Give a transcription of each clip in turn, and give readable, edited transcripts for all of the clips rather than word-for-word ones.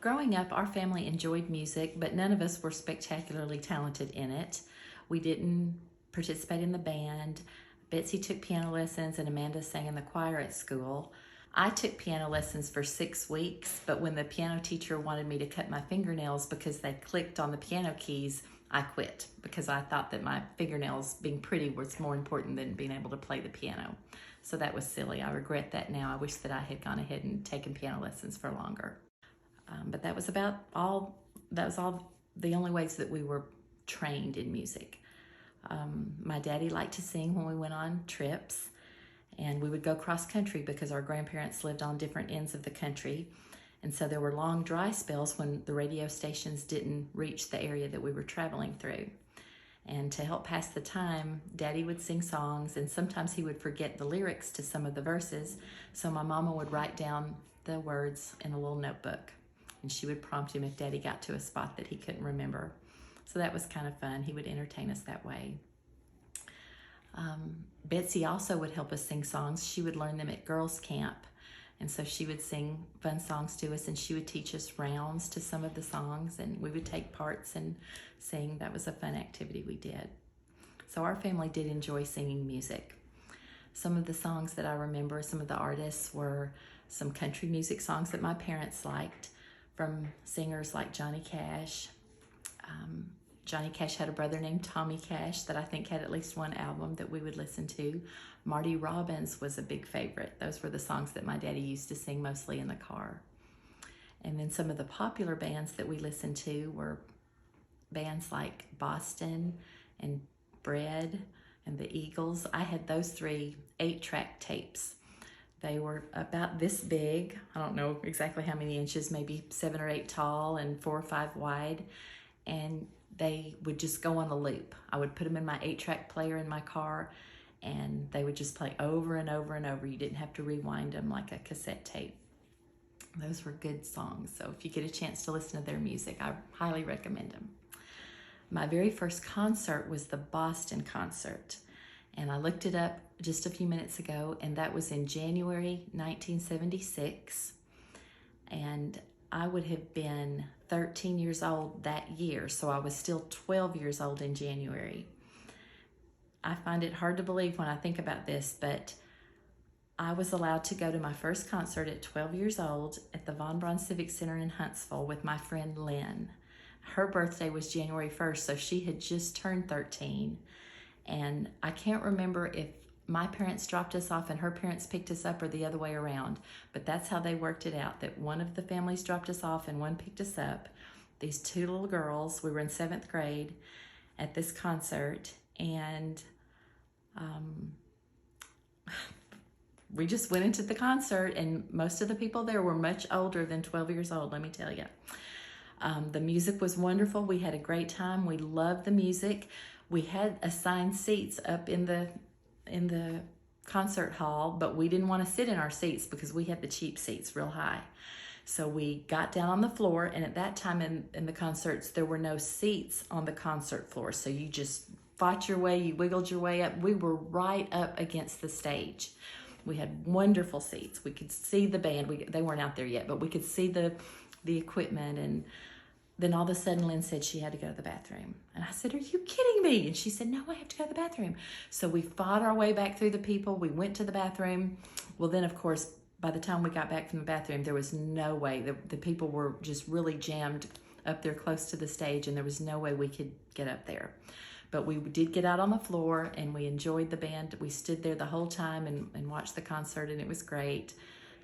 Growing up, our family enjoyed music, but none of us were spectacularly talented in it. We didn't participate in the band. Betsy took piano lessons and Amanda sang in the choir at school. I took piano lessons for 6 weeks, but when the piano teacher wanted me to cut my fingernails because they clicked on the piano keys, I quit because I thought that my fingernails being pretty was more important than being able to play the piano. So that was silly. I regret that now. I wish that I had gone ahead and taken piano lessons for longer. But that was all the only ways that we were trained in music. My daddy liked to sing when we went on trips, and we would go cross country because our grandparents lived on different ends of the country. And so there were long dry spells when the radio stations didn't reach the area that we were traveling through. And to help pass the time, Daddy would sing songs, and sometimes he would forget the lyrics to some of the verses. So my mama would write down the words in a little notebook, and she would prompt him if Daddy got to a spot that he couldn't remember. So that was kind of fun. He would entertain us that way. Betsy also would help us sing songs. She would learn them at girls' camp. And so she would sing fun songs to us, and she would teach us rounds to some of the songs, and we would take parts and sing. That was a fun activity we did. So our family did enjoy singing music. Some of the songs that I remember, some of the artists were some country music songs that my parents liked from singers like Johnny Cash. Johnny Cash had a brother named Tommy Cash that I think had at least one album that we would listen to. Marty Robbins was a big favorite. Those were the songs that my daddy used to sing mostly in the car. And then some of the popular bands that we listened to were bands like Boston and Bread and the Eagles. I had those 3 8-track tapes. They were about this big. I don't know exactly how many inches, maybe 7 or 8 tall and 4 or 5 wide. And they would just go on a loop. I would put them in my 8-track player in my car, and they would just play over and over and over. You didn't have to rewind them like a cassette tape. Those were good songs. So if you get a chance to listen to their music, I highly recommend them. My very first concert was the Boston concert, and I looked it up just a few minutes ago, and that was in January 1976. And I would have been 13 years old that year, so I was still 12 years old in January. I find it hard to believe when I think about this, but I was allowed to go to my first concert at 12 years old at the Von Braun Civic Center in Huntsville with my friend Lynn. Her birthday was January 1st, so she had just turned 13. And I can't remember if my parents dropped us off and her parents picked us up or the other way around, but that's how they worked it out, that one of the families dropped us off and one picked us up. These 2 little girls, we were in 7th grade at this concert, and we just went into the concert, and most of the people there were much older than 12 years old, let me tell you. The music was wonderful. We had a great time. We loved the music. We had assigned seats up in the concert hall, but we didn't want to sit in our seats because we had the cheap seats real high. So we got down on the floor, and at that time in the concerts, there were no seats on the concert floor. So you just fought your way, you wiggled your way up. We were right up against the stage. We had wonderful seats. We could see the band. They weren't out there yet, but we could see the equipment. And then all of a sudden, Lynn said she had to go to the bathroom. And I said, "Are you kidding me?" And she said, "No, I have to go to the bathroom." So we fought our way back through the people. We went to the bathroom. Well, then, of course, by the time we got back from the bathroom, there was no way. The people were just really jammed up there close to the stage, and there was no way we could get up there. But we did get out on the floor, and we enjoyed the band. We stood there the whole time and watched the concert, and it was great.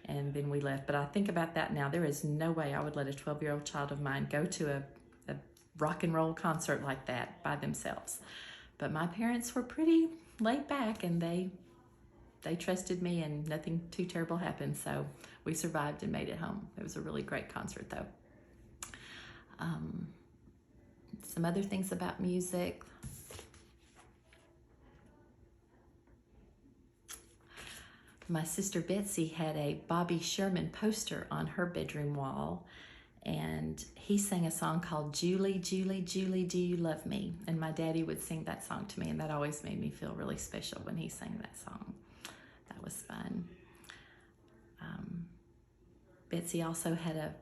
And then we left. But I think about that now. There is no way I would let a 12-year-old child of mine go to a rock and roll concert like that by themselves. But my parents were pretty laid back, and they trusted me, and nothing too terrible happened. So we survived and made it home. It was a really great concert, though. Some other things about music. My sister Betsy had a Bobby Sherman poster on her bedroom wall, and he sang a song called "Julie, Julie, Julie, Do You Love Me?" And my daddy would sing that song to me, and that always made me feel really special when he sang that song. That was fun. Betsy also had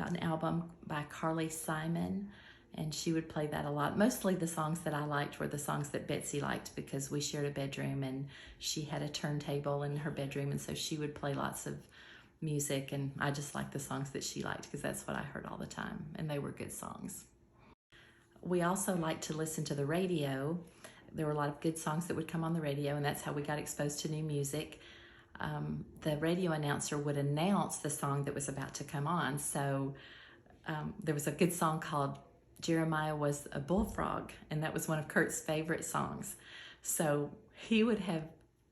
an album by Carly Simon, and she would play that a lot. Mostly the songs that I liked were the songs that Betsy liked, because we shared a bedroom and she had a turntable in her bedroom, and so she would play lots of music, and I just liked the songs that she liked because that's what I heard all the time, and they were good songs. We also liked to listen to the radio. There were a lot of good songs that would come on the radio, and that's how we got exposed to new music. The radio announcer would announce the song that was about to come on. So there was a good song called Jeremiah Was a Bullfrog, and that was one of Kurt's favorite songs. So he would have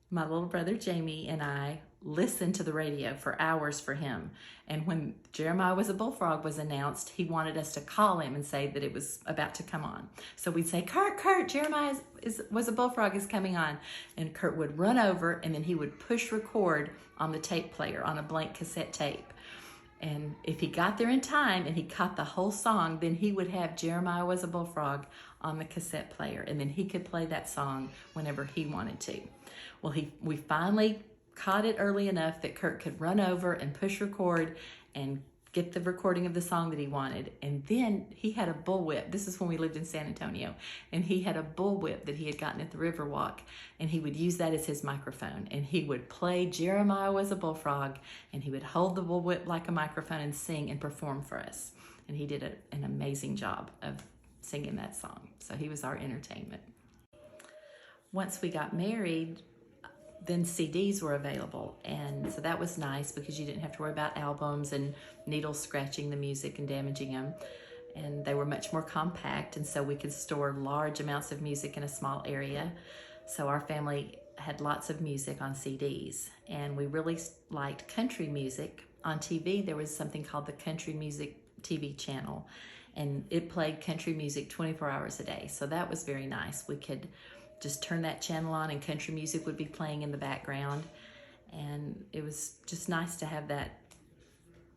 my little brother Jamie and I listen to the radio for hours for him. And when Jeremiah Was a Bullfrog was announced, he wanted us to call him and say that it was about to come on. So we'd say, Kurt, Jeremiah Was a Bullfrog is coming on. And Kurt would run over, and then he would push record on the tape player, on a blank cassette tape. And if he got there in time and he caught the whole song, then he would have Jeremiah Was a Bullfrog on the cassette player, and then he could play that song whenever he wanted to. Well, we finally caught it early enough that Kurt could run over and push record and get the recording of the song that he wanted. And then he had a bullwhip. This is when we lived in San Antonio. And he had a bullwhip that he had gotten at the Riverwalk. And he would use that as his microphone. And he would play Jeremiah Was a Bullfrog. And he would hold the bullwhip like a microphone and sing and perform for us. And he did an amazing job of singing that song. So he was our entertainment. Once we got married, then CDs were available, and so that was nice because you didn't have to worry about albums and needles scratching the music and damaging them, and they were much more compact, and so we could store large amounts of music in a small area. So our family had lots of music on CDs, and we really liked country music. On TV there was something called the Country Music TV channel, and it played country music 24 hours a day, so that was very nice. We could just turn that channel on and country music would be playing in the background. And it was just nice to have that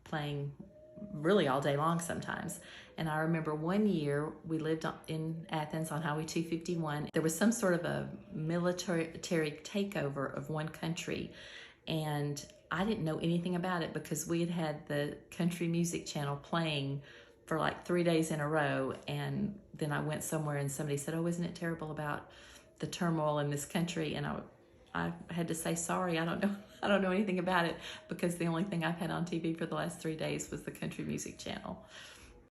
playing really all day long sometimes. And I remember one year we lived in Athens on Highway 251. There was some sort of a military takeover of one country. And I didn't know anything about it because we had the country music channel playing for like 3 days in a row. And then I went somewhere and somebody said, "Oh, isn't it terrible about the turmoil in this country?" And I had to say, sorry, I don't know anything about it, because the only thing I've had on TV for the last 3 days was the country music channel.